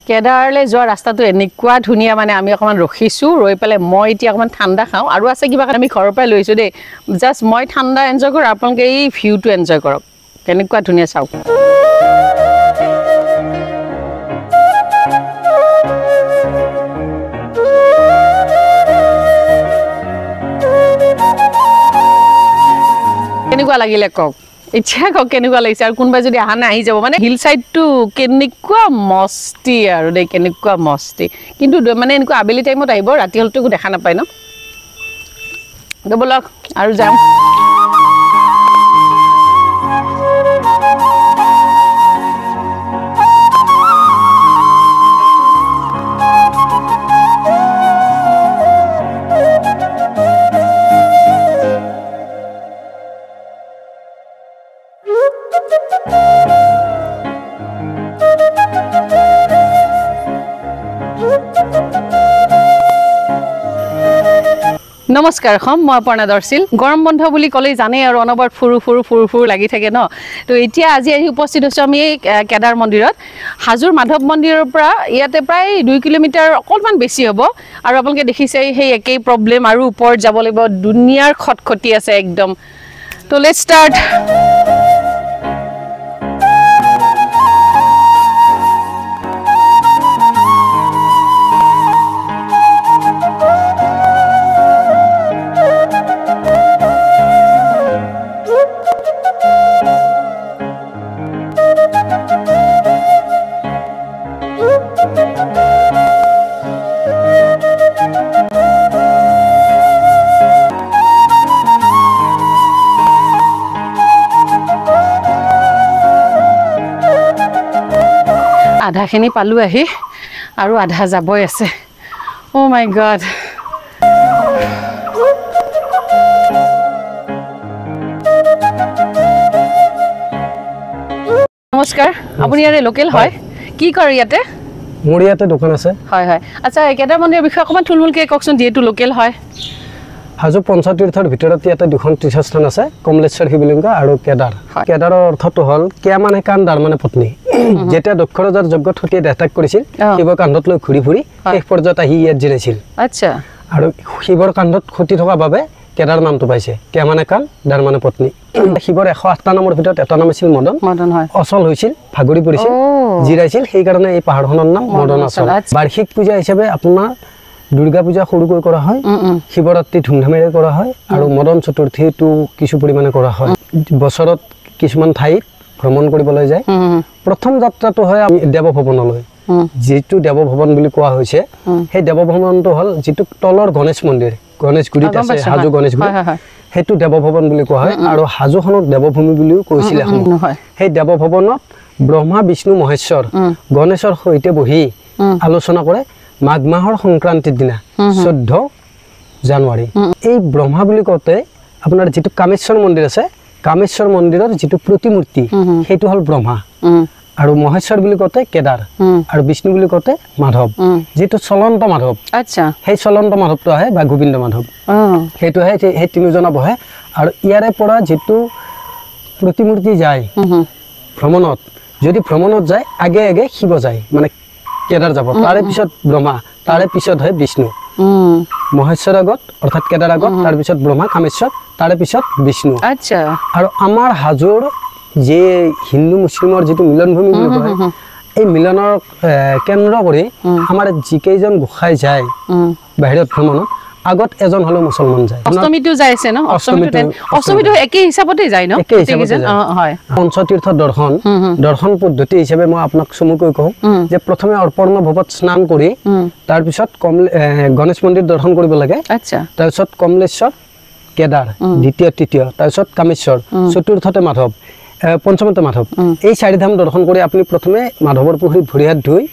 কেদাৰলৈ যোৱা ৰাস্তাটো এনেকুৱা ধুনীয়া মানে আমি অকমান ৰখিছো ৰৈ পেলাই মই এতিয়া অকমান ঠাণ্ডা খাওঁ আৰু আছে কিবা আমি ঘৰৰ পৰা লৈছো দেই জাস্ট মই ঠাণ্ডা এনজয় কৰোঁ আপোনালোকে এই ভিউটো এনজয় কৰক কেনেকুৱা ধুনীয়া চাওক কেনেকুৱা লাগিলে কওক ইচ্ছা কওক কেনেকুৱা লাগিছে আৰু কোনোবাই যদি আহা নাই আহি যাব মানে হিল সাইডটো কেনেকুৱা মস্তি আৰু দেই কেনেকুৱা মস্তি কিন্তু মানে এনেকুৱা আবেলি টাইমত আহিব ৰাতি হলতো দেখা নাপায় ন বলক আৰু যাম নমস্কাৰ মই অপৰ্ণা দৰ্শিল গৰম বন্ধ বুলি ক'লে জানে আৰু অনবৰত ফুৰু লাগি থাকে ন তো এতিয়া আজি উপস্থিত হৈছো আমি কেদাৰ মন্দিৰত হাজোৰ মাধৱ মন্দিৰৰ পৰা ইয়াতে প্ৰায় 2 কিলোমিটাৰ অকলমান বেছি হ'ব আৰু আপোনালোকে দেখিছে সেই একেই প্ৰবলেম আৰু ওপৰত যাব লাগিব দুনিয়াৰ খটখটি আছে একদম তো লেটস ষ্টাৰ্ট আধাখিনি পালো আহি আৰু আধা যাবই আছে ও মাই গড নমস্কাৰ আপুনি ইয়াৰে লোকেল হয় কি কৰে ইয়াতে মোৰ ইয়াতে দোকান আছে হয় হয় আচ্ছা কেদাৰ মন্দিৰৰ বিষয়ে অকমান থুলমুলকে কওকচোন যেহেতু লোকেল হয় হাজো পঞ্চতীৰ্থৰ ভিতৰত ইয়াতে দুখন তীৰ্থস্থান আছে কমলেশ্বৰ শিৱলিংগ আৰু কেদাৰ কেদাৰৰ অৰ্থটো হ'ল কেয়া মানে কাণ দাৰ মানে পত্নী যেতিয়া দক্ষ ৰজাৰ যজ্ঞত সতীয়ে দেহত্যাগ কৰিছিল শিৱৰ কান্ধত লৈ ঘূৰি শেষ পৰ্যায়ত আহি ইয়াত জিৰাইছিল আচ্ছা আৰু শিৱৰ কান্ধত সতী থকা বাবে কেদাৰ নামটো পাইছে কেয়া মানে কাণ দাৰ মানে পত্নী শিৱৰ 108টা নামৰ ভিতৰত এটা নাম আছিল মদন হয় অচল হৈছিল ভাগৰি পৰিছিল জিৰাইছিল সেইকাৰণে এই পাহাৰখনৰ নাম মদন অচল বাৰ্ষিক পূজা হিচাপে আপোনাৰ দুৰ্গা পূজা সৰুকৈ কৰা হয় শিৱৰাত্ৰি ধুমধামেৰে কৰা হয় আৰু মদন চতুৰ্থীটো কিছু পৰিমাণে কৰা হয় বছৰত কিছুমান ঠাইত ভ্ৰমণ কৰিবলৈ যায় প্ৰথম যাত্ৰাটো হয় আমি দেৱভৱনলৈ যেটো দেৱভৱন বুলি কোৱা হৈছে সেই দেৱভৱনটো হ'ল যেটো তলৰ গণেশ মন্দিৰ গণেশগুৰিত আছে হাজো গণেশগুৰি হেতু দেৱভৱন বুলি কোৱা হয় আৰু হাজোখনক দেৱভূমি বুলিও কৈছিল এখন সেই দেৱভৱনত ব্ৰহ্মা বিষ্ণু মহেশ্বৰ গণেশৰ সৈতে বহি আলোচনা কৰে মাঘ মাহৰ সংক্ৰান্তিৰ দিনা 14 জানুৱাৰী এই ব্ৰহ্মা বুলি কওঁতে আপোনাৰ যেটো কামেশ্বৰ মন্দিৰ আছে কামেশ্বৰ মন্দিৰৰ যেটো প্ৰতিমূৰ্তি হেতু হ'ল ব্ৰহ্মা আৰু মহেশ্বৰ বুলি কওঁতে কেদাৰ আৰু বিষ্ণু বুলি কওঁতে মাধৱ যেটো চলন্ত মাধৱ আচ্ছা সেই চলন্ত মাধৱটো আহে বা গোবিন্দ মাধৱ হেতু হে সেই তিনিজনা বহে আৰু ইয়াৰে পৰা যেটো প্ৰতিমূৰ্তি যায় ভ্ৰমণত যদি ভ্ৰমণত যায় আগে আগে শিৱ যায় মানে কেদাৰ যাব তাৰে পিছত ব্ৰহ্মা তাৰে পিছত হয় বিষ্ণু মহেশ্বৰ আগত অৰ্থাৎ কেদাৰ আগত তাৰ পিছত ব্ৰহ্মা কামেশ্বৰ তাৰে পিছত বিষ্ণু আচ্ছা আৰু আমাৰ হাজোৰ যে হিন্দু মুছলিমৰ যেটো মিলনভূমি বুলি কয় এই মিলনৰ কেন্দ্ৰ কৰি আমাৰ যিকেইজন গোসাই যায় বাহিৰত ভ্ৰমণত আগত এজন হলো মুছলমান যায় অষ্টমীটো যাইছে ন অষ্টমীটো একে হিচাপতে যায় ন হয় পঞ্চতীৰ্থ দৰ্শন পদ্ধতি হিচাপে মই আপোনাক চমুকৈ কওঁ যে প্ৰথমে অৰ্পণ ভৱত স্নান কৰি তাৰ পিছত গণেশ মন্দিৰ দৰ্শন কৰিব লাগে আচ্ছা তাৰ পিছত কমলেশ্বৰ কেদাৰ দ্বিতীয় তৃতীয় তাৰ পিছত কামেশ্বৰ চতুৰ্থতে মাধৱ পঞ্চমতে মাধৱ এই চাৰি ধাম দৰ্শন কৰি আপুনি প্ৰথমে মাধৱৰ পুখুৰীত ভৰি হাত ধুই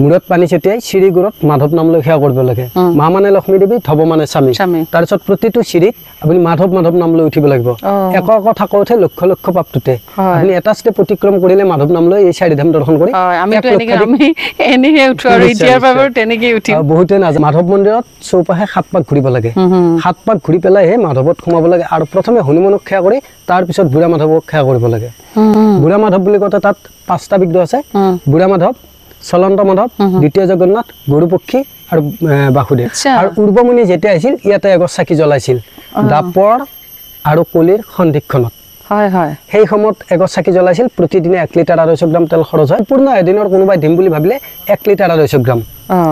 মূৰত পানী ছটিয়াই চিৰিগুৰত মাধৱ নাম লৈ সেৱা কৰিব লাগে মা মানে লক্ষ্মী দেৱী ধৱ মানে স্বামী তাৰ পিছত প্ৰতিটো চিৰিত আপুনি মাধৱ নাম লৈ উঠিব লাগিব এক কথা কওঁতে লক্ষ লক্ষ পাপটোতে আপুনি এটা ষ্টেপ অতিক্ৰম কৰিলে মাধৱ নাম লৈ এই চাৰি ধাম দৰ্শন কৰি বহুতে নাযায় মাধৱ মন্দিৰত চৌপাশে 7 পাক ঘূৰিব লাগে 7 পাক ঘূৰি পেলাইহে মাধৱত সোমাব লাগে আৰু প্ৰথমে হনুমানক সেৱা কৰি তাৰ পিছত বুঢ়া মাধৱক সেৱা কৰিব লাগে বুঢ়া মাধৱ বুলি কওঁতে তাত 5টা বিগ্ৰহ আছে বুঢ়া মাধৱ চলন্ত মাধৱ দ্বিতীয় জগন্নাথ গৰুপক্ষী আৰু বাসুদেৱ আৰু উৰ্বমুনি যেতিয়া আহিছিল ইয়াতে এগছ চাকি জ্বলাইছিল দাপৰ আৰু কলিৰ সন্ধিক্ষণত হয় হয় সেই সময়ত এগছ চাকি জ্বলাইছিল প্ৰতিদিনে 1 লিটাৰ 250 গ্ৰাম তেল খৰচ হয় পূৰ্ণ এদিনৰ কোনোবাই দিম বুলি ভাবিলে 1 লিটাৰ 250 গ্ৰাম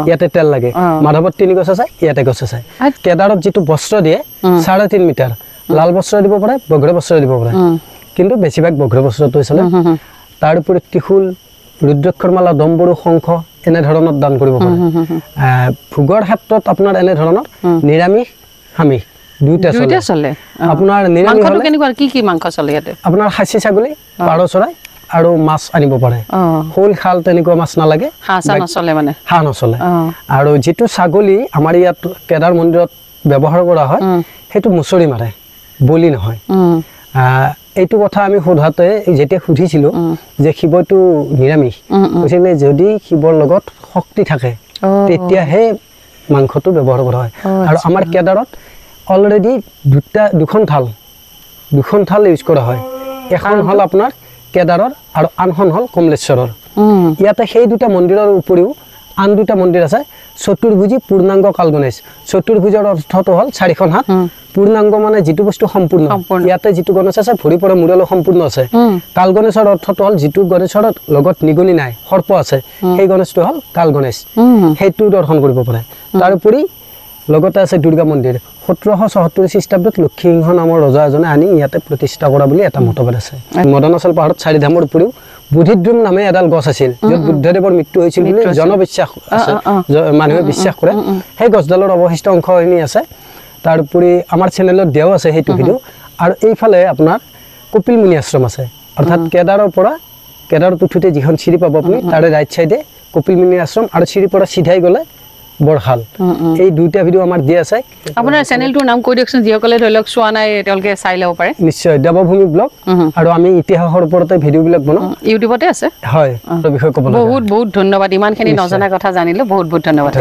ইয়াতে তেল লাগে মাধৱত 3 গছ আছে ইয়াতে গছ আছে কেদাৰত যেটো বস্ত্ৰ দিয়ে 3.5 মিটাৰ লাল বস্ত্ৰ দিব পাৰে বগৰা বস্ত্ৰ দিব পাৰে কিন্তু বেছিভাগ বগৰা বস্ত্ৰটো চলে তাৰ উপৰি ত্ৰিশূল ৰুদ্ৰাক্ষৰ মালা দম্বৰু শংখ এনে ধৰণৰ দান কৰিব পাৰে ভোগৰ ক্ষেত্ৰত আপোনাৰ এনে ধৰণৰ নিৰামিষ আমিষ দুইটা চলে আপোনাৰ নিৰামিষ মাংসটো কেনেকুৱা কি মাংস চলে ইয়াতে আপোনাৰ খাচী ছাগলী পাৰ চৰাই আৰু মাছ আনিব পাৰে হোল খাল তেনেকুৱা মাছ নালাগে হাঁহ নচলে মানে হাঁহ নচলে আৰু যেটো ছাগলী আমাৰ ইয়াত কেদাৰ মন্দিৰত ব্যৱহাৰ কৰা হয় হেতু মুছৰি মাৰে বলি নহয় এইটো কথা আমি সোধাতে যেতিয়া সুধিছিলো যে শিৱটো নিৰামিষ কৈছিলে যদি শিৱৰ লগত শক্তি থাকে তেতিয়াহে মাংসটো ব্যৱহাৰ কৰা হয় আৰু আমাৰ কেদাৰত অলৰেডি দুখন থাল ইউজ কৰা হয় এখন হল আপোনাৰ কেদাৰৰ আৰু আনখন হল কমলেশ্বৰৰ ইয়াতে সেই দুটা মন্দিৰৰ উপৰিও আন দুটা মন্দিৰ আছে চতুৰ্ভুজি পূৰ্ণাংগ কালগণেশ চতুৰ্ভুজৰ অৰ্থটো হল 4খন হাত পূৰ্ণাংগ মানে যেটো বস্তু সম্পূৰ্ণ ইয়াতে যেটো গণেশ আছে ভৰি পৰা মূৰলৈ সম্পূৰ্ণ আছে কালগণেশৰ অৰ্থটো হল যেটো গণেশৰ লগত নিগনি নাই সৰ্প আছে সেই গণেশটো হল কালগণেশ হেতু দৰ্শন কৰিব পাৰে তাৰ উপৰি লগতে আছে দুৰ্গা মন্দিৰ 1774 খ্ৰীষ্টাব্দত লক্ষ্মী সিংহ নামৰ ৰজা এজনে আনি ইয়াতে প্ৰতিষ্ঠা কৰা বুলি এটা মতবাদ আছে মদনাচল পাহাৰত 4 ধামৰ উপৰিও বুদ্ধিদ্ৰুম নামে এডাল গছ আছিল যত বুদ্ধদেৱৰ মৃত্যু হৈছিল বুলি জনবিশ্বাস আছে মানুহে বিশ্বাস কৰে সেই গছডালৰ অৱশিষ্ট অংশখিনি আছে তাৰ উপৰি আমাৰ চেনেলত দেও আছে হেতু ভিডিও আৰু এইফালে আপোনাৰ কপিল মুনি আশ্ৰম আছে অৰ্থাৎ কেদাৰৰ পৰা কেদাৰত উঠুতে যিখন চিৰি পাব আপুনি তাৰে ৰাইট সাইডে কপিল মুনি আশ্ৰম আৰু চিৰি পৰা সিধাই গলে বৰখাল এই দুইটা ভিডিও আমাৰ দিয়া আছে আপোনাৰ চেনেলটোৰ নাম কৈ দিয়কচোন যিসকলে ধৰি লওক চোৱা নাই তেওঁলোকে চাই ল'ব পাৰে নিশ্চয় দেৱভূমি ব্লগ আৰু আমি ইতিহাসৰ ওপৰতে ভিডিও বিলাক বনাও ইউটিউবতে আছে হয় বিষয় ক'ব বহুত বহুত ধন্যবাদ ইমানখিনি নজনা কথা জানিলো বহুত বহুত ধন্যবাদ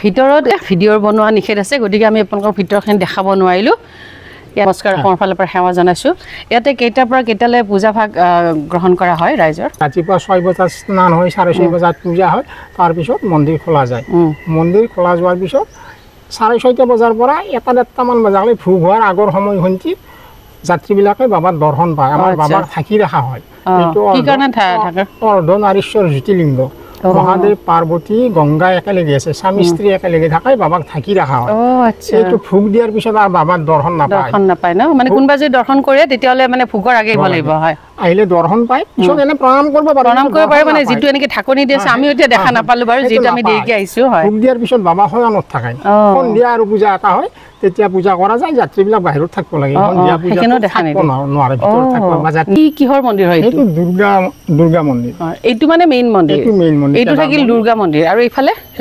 ভিতৰত ভিডিঅ'ৰ বনোৱা নিষেধ আছে গতিকে আমি আপোনালোকক ভিতৰখিনি দেখাব নোৱাৰিলোঁ নমস্কাৰ অসমৰ ফালৰ পৰা সেৱা জনাইছোঁ ইয়াতে কেইটাৰ পৰা কেইটালৈ পূজা ভাগ গ্ৰহণ কৰা হয় ৰাইজৰ ৰাতিপুৱা 6 বজাত স্নান হয় 6:30 বজাত পূজা হয় তাৰপিছত মন্দিৰ খোলা যায় মন্দিৰ খোলা যোৱাৰ পিছত 6:30 বজাৰ পৰা 1-1:00 বজালৈ ভোগ হোৱাৰ আগৰ সময়খিনিত যাত্ৰীবিলাকে বাবাৰ দৰ্শন পায় আমাৰ বাবাক থাকি ৰখা হয় এইটো কি কাৰণে থাকে অৰ্ধনাৰীশ্বৰ জ্যোতিলিংগ মহাদেৱ পাৰ্বতী গংগা একেলগে আছে স্বামী স্ত্ৰী একেলগে থাকে বাবাক থাকি ৰখা হয় এইটো ভোগ দিয়াৰ পিছত আৰু বাবাৰ দৰ্শন নাপায় ন মানে কোনোবা যদি দৰ্শন কৰে তেতিয়াহ'লে মানে ভোগৰ আগে আহিব লাগিব হয় আহিলে দৰ্শন পায় পিছত এনে প্ৰণাম কৰিব পাৰে মানে যিটো এনেকে ঢাকনি দিছে আমি এতিয়া দেখা নাপালো বাৰু যিটো আমি দেৰিকে আহিছো হয় ভোগ দিয়াৰ পিছত বাবা শয়নত থাকে সন্ধিয়া আৰু পূজা এটা হয় তেতিয়া পূজা কৰা যায় যাত্ৰীবিলাক বাহিৰত থাকিব লাগে সন্ধিয়া পূজা থাকিব নোৱাৰে ভিতৰত থাকিব কি কিহৰ মন্দিৰ হয় এইটো দুৰ্গা মন্দিৰ এইটো মানে মেইন মন্দিৰ এইটো মেইন মন্দিৰ এইটো থাকিল দুৰ্গা মন্দিৰ আৰু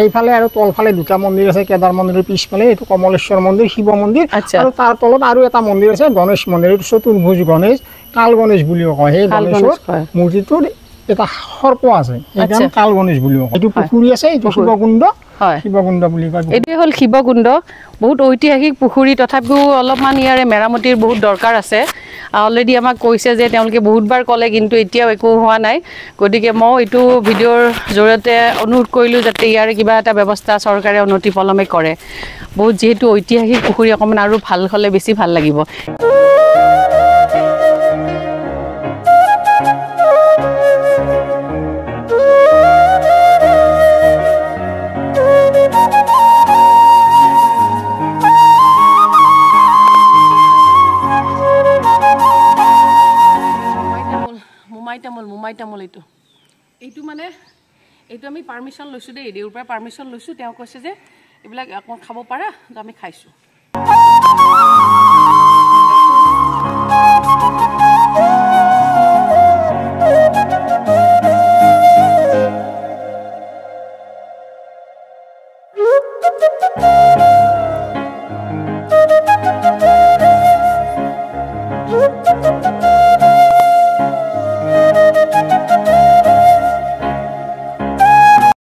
এইফালে আৰু তলফালে দুটা মন্দিৰ আছে কেদাৰ মন্দিৰৰ পিছফালে এইটো কমলেশ্বৰ মন্দিৰ শিৱ মন্দিৰ আৰু তাৰ তলত আৰু এটা মন্দিৰ আছে গণেশ মন্দিৰ এইটো চতুৰ্ভুজ গণেশ কাল গণেশ বুলিও কয় সেই গণেশৰ মূৰ্তিটোৰ এটা সৰ্প আছে সেইকাৰণে কাল গণেশ বুলিও কয় এইটো পুখুৰী আছে এইটো শিৱকুণ্ড শিৱকুণ্ড বুলি কয় এইটোৱে হ'ল শিৱকুণ্ড বহুত ঐতিহাসিক পুখুৰী তথাপিও অলপমান ইয়াৰে মেৰামতিৰ বহুত দৰকাৰ আছে অলৰেডি আমাক কৈছে যে তেওঁলোকে বহুতবাৰ ক'লে কিন্তু এতিয়াও একো হোৱা নাই গতিকে মই এইটো ভিডিঅ'ৰ জৰিয়তে অনুৰোধ কৰিলোঁ যাতে ইয়াৰে কিবা এটা ব্যৱস্থা চৰকাৰে অনতি পলমে কৰে বহুত যিহেতু ঐতিহাসিক পুখুৰী অকণমান আৰু ভাল হ'লে বেছি ভাল লাগিব মোমাই তামোল এইটো মানে এইটো আমি পাৰ্মিশ্যন লৈছোঁ দেই দেউৰ পৰা পাৰ্মিশ্যন লৈছোঁ তেওঁ কৈছে যে এইবিলাক অকণ খাব পাৰা তো আমি খাইছোঁ